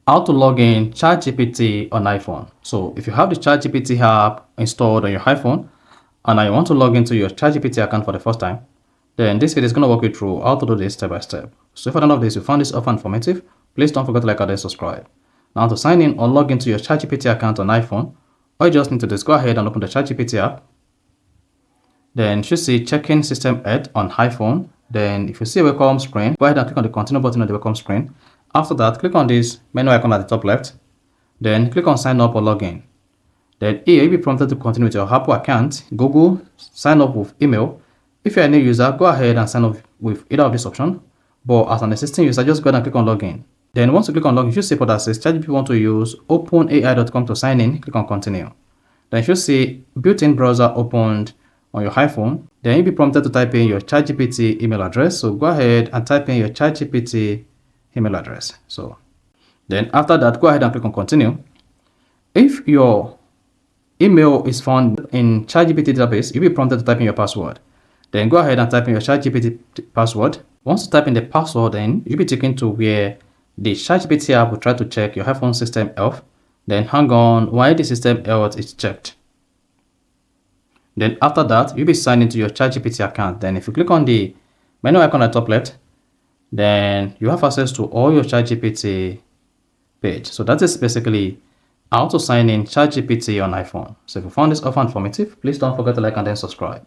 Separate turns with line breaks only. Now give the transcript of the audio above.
How to log in Chat GPT on iPhone. So if you have the Chat GPT app installed on your iPhone and now you want to log into your Chat GPT account for the first time, then this video is going to walk you through how to do this step by step. So if at the end of this you found this offer informative, please don't forget to like and subscribe. Now to sign in or log into your Chat GPT account on iPhone, all you just need to do is go ahead and open the Chat GPT app. Then you should see check-in system add on iPhone. Then if you see a welcome screen, go ahead and click on the continue button on the welcome screen. After that, click on this menu icon at the top left. Then click on sign up or login. Then here you'll be prompted to continue with your Apple account, Google, sign up with email. If you're a new user, go ahead and sign up with either of these options. But as an existing user, just go ahead and click on login. Then once you click on login, you should see that says ChatGPT want to use openai.com to sign in. Click on continue. Then you should see built-in browser opened on your iPhone. Then you'll be prompted to type in your ChatGPT email address. So go ahead and type in your ChatGPT email address. So then after that, go ahead and click on continue. If your email is found in ChatGPT database, you'll be prompted to type in your password. Then go ahead and type in your ChatGPT password. Once you type in the password, then you'll be taken to where the ChatGPT app will try to check your iPhone system health. Then hang on while the system health is checked. Then after that, you'll be signed into your ChatGPT account. Then if you click on the menu icon at the top left, then you have access to all your ChatGPT page. So that is basically how to sign in ChatGPT on iPhone. So if you found this offer informative, please don't forget to like and then subscribe.